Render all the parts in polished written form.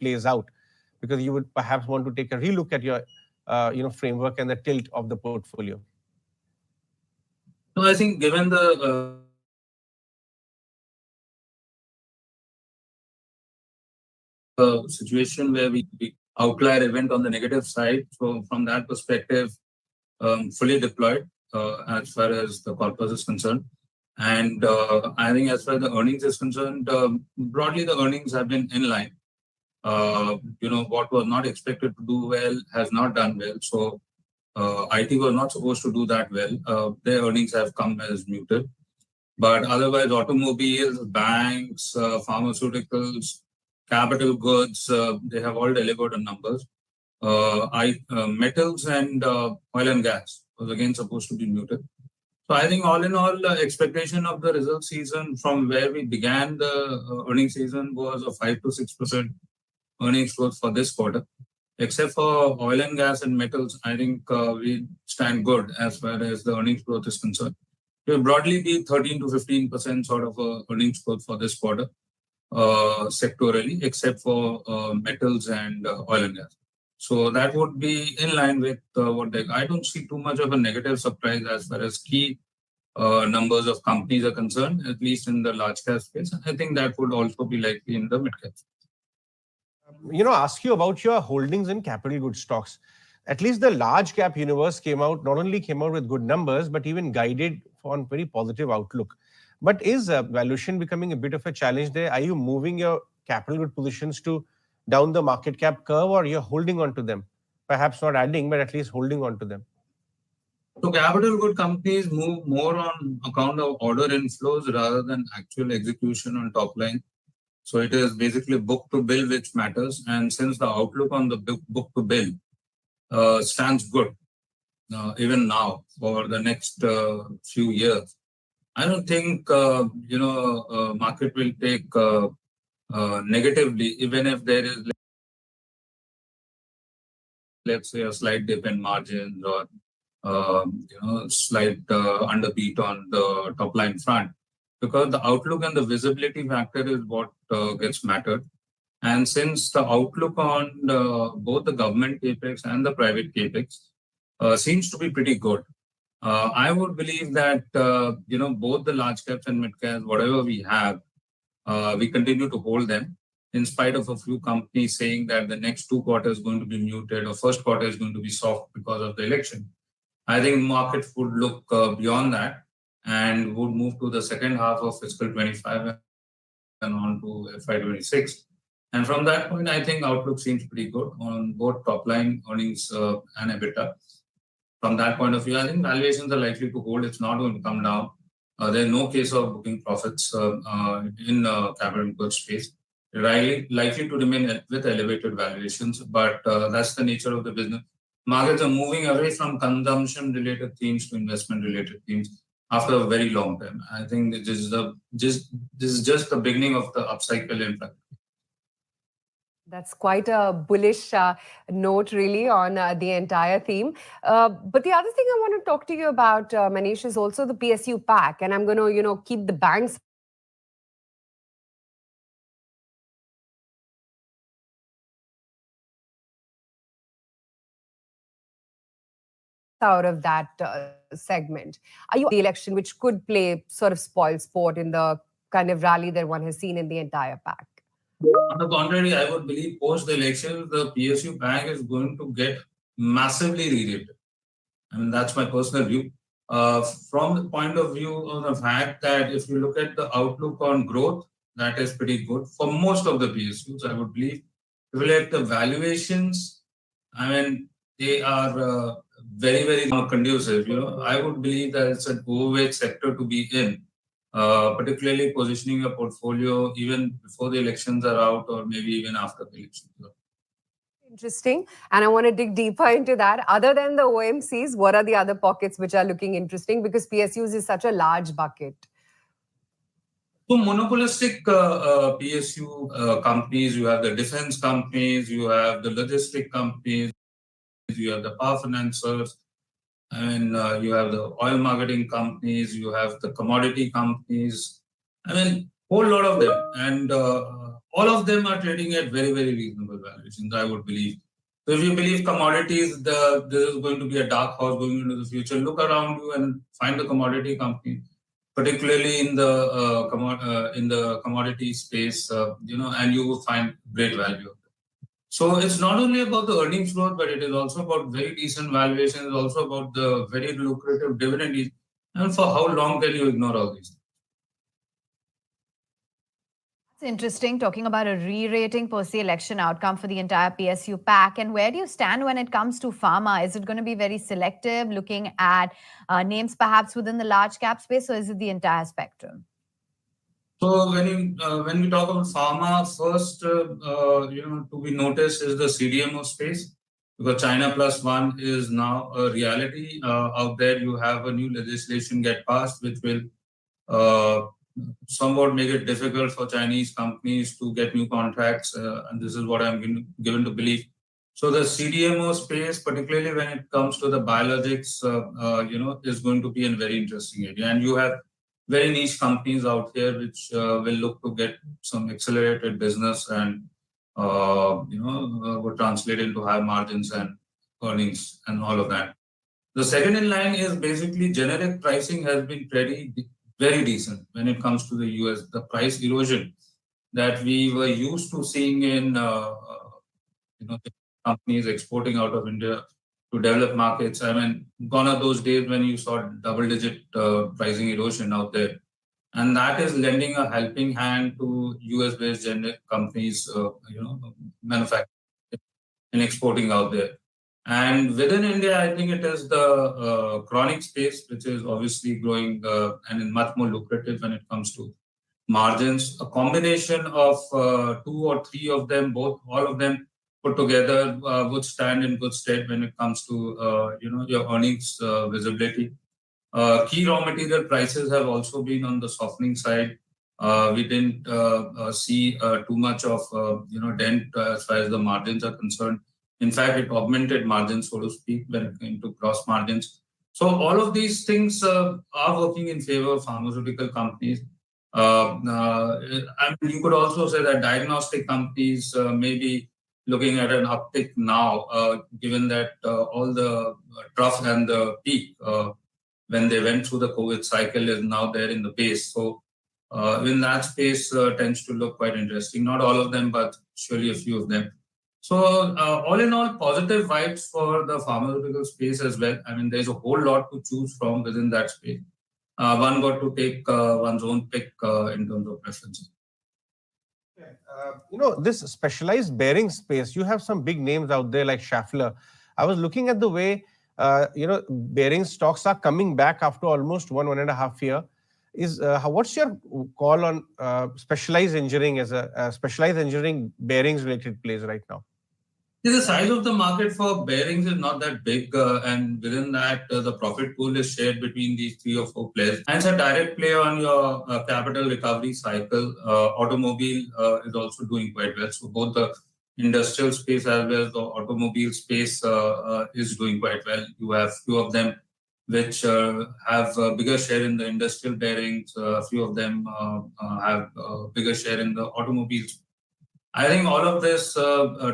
plays out, because you would perhaps want to take a relook at your framework and the tilt of the portfolio. No, I think given the situation where we outlier event on the negative side, so from that perspective, fully deployed as far as the corpus is concerned. And I think as far as the earnings is concerned, broadly the earnings have been in line. What was not expected to do well has not done well. So IT was not supposed to do that well. Their earnings have come as muted. But otherwise, automobiles, banks, pharmaceuticals, capital goods, they have all delivered on numbers. Metals and oil and gas was again supposed to be muted. So I think all in all, the expectation of the result season from where we began the earnings season was a 5 to 6% earnings growth for this quarter. Except for oil and gas and metals, I think we stand good as far as the earnings growth is concerned. It will broadly be 13 to 15% sort of earnings growth for this quarter, sectorally, except for metals and oil and gas. So that would be in line with I don't see too much of a negative surprise as far as key numbers of companies are concerned, at least in the large cap space. I think that would also be likely in the mid cap. Ask you about your holdings in capital goods stocks. At least the large cap universe not only came out with good numbers, but even guided on very positive outlook. But is valuation becoming a bit of a challenge there? Are you moving your capital good positions to down the market cap curve, or you're holding on to them? Perhaps not adding, but at least holding on to them. So capital good companies move more on account of order inflows rather than actual execution on top line. So it is basically book to bill which matters. And since the outlook on the book to bill stands good, even now for the next few years, I don't think market will take negatively, even if there is, let's say, a slight dip in margins or slight underbeat on the top line front, because the outlook and the visibility factor is what gets mattered. And since the outlook on both the government capex and the private capex seems to be pretty good, I would believe that both the large caps and mid caps, whatever we have, we continue to hold them in spite of a few companies saying that the next 2 quarters is going to be muted or first quarter is going to be soft because of the election. I think markets would look beyond that and would move to the second half of fiscal 25 and on to FY26. And from that point, I think outlook seems pretty good on both top line earnings and EBITDA. From that point of view, I think valuations are likely to hold. It's not going to come down. There's no case of booking profits in capital goods space. Likely to remain with elevated valuations, but that's the nature of the business. Markets are moving away from consumption-related themes to investment-related themes after a very long time. I think this is just the beginning of the upcycle impact. That's quite a bullish note, really, on the entire theme. But the other thing I want to talk to you about, Manish, is also the PSU pack, and I'm going to keep the banks out of that segment. Are you the election which could play sort of spoil sport in the kind of rally that one has seen in the entire pack? On the contrary, I would believe post the election, the PSU bank is going to get massively re-rated. I mean, that's my personal view. From the point of view of the fact that if you look at the outlook on growth, that is pretty good for most of the PSUs, I would believe. If you look at the valuations, I mean, they are very, very conducive. I would believe that it's an overweight sector to be in. Particularly positioning a portfolio even before the elections are out or maybe even after the elections are out. Interesting. And I want to dig deeper into that. Other than the OMCs, what are the other pockets which are looking interesting? Because PSUs is such a large bucket. So monopolistic PSU companies, you have the defense companies, you have the logistic companies, you have the power financiers, and you have the oil marketing companies, you have the commodity companies. I mean, whole lot of them. And all of them are trading at very, very reasonable valuations, I would believe. So if you believe commodities, this is going to be a dark horse going into the future, look around you and find the commodity company, particularly in the commodity space, and you will find great value. So it's not only about the earnings growth, but it is also about very decent valuations. It's also about the very lucrative dividend yield. And for how long can you ignore all these? It's interesting talking about a re-rating post-election outcome for the entire PSU pack. And where do you stand when it comes to pharma? Is it going to be very selective, looking at names perhaps within the large cap space, or is it the entire spectrum? So when we talk about pharma, first to be noticed is the CDMO space, because China Plus One is now a reality. Out there, you have a new legislation get passed, which will somewhat make it difficult for Chinese companies to get new contracts, and this is what I'm given to believe. So the CDMO space, particularly when it comes to the biologics, is going to be a very interesting area, and you have very niche companies out here which will look to get some accelerated business and would translate into high margins and earnings and all of that. The second in line is basically generic pricing has been very decent when it comes to the US. The price erosion that we were used to seeing in companies exporting out of India to developed markets. I mean, gone are those days when you saw double-digit pricing erosion out there, and that is lending a helping hand to US-based generic companies, manufacturing and exporting out there. And within India, I think it is the chronic space, which is obviously growing and is much more lucrative when it comes to margins. A combination of 2 or 3 of them, all of them put together, would stand in good stead when it comes to your earnings visibility. Key raw material prices have also been on the softening side. We didn't see too much of dent as far as the margins are concerned. In fact, it augmented margins, so to speak, when it came to gross margins. So all of these things are working in favor of pharmaceutical companies. You could also say that diagnostic companies may be looking at an uptick now, given that all the trough and the peak when they went through the COVID cycle is now there in the base. So in that space tends to look quite interesting. Not all of them, but surely a few of them. So all in all, positive vibes for the pharmaceutical space as well. I mean, there's a whole lot to choose from within that space. One got to take one's own pick in terms of preferences. This specialized bearing space, you have some big names out there like Schaeffler. I was looking at the way, bearing stocks are coming back after almost 1.5 years. What's your call on specialized engineering as a specialized engineering bearings related plays right now? The size of the market for bearings is not that big, and within that, the profit pool is shared between these 3 or 4 players. And it's a direct play on your capital recovery cycle. Automobile is also doing quite well. So both the industrial space as well as the automobile space is doing quite well. You have few of them which have a bigger share in the industrial bearings. A few of them have a bigger share in the automobiles. I think all of this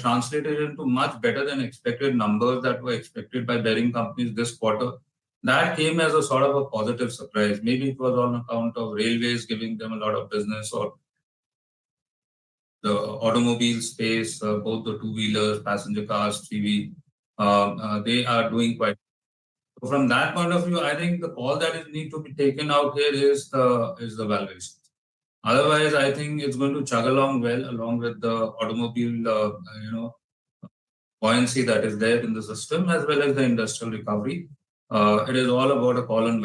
translated into much better than expected numbers that were expected by bearing companies this quarter. That came as a sort of a positive surprise. Maybe it was on account of railways giving them a lot of business, or the automobile space, both the two-wheelers, passenger cars, 3V, they are doing quite well. So from that point of view, I think the call that is need to be taken out here is the valuation. Otherwise, I think it's going to chug along well along with the automobile, buoyancy that is there in the system, as well as the industrial recovery. It is all about a call on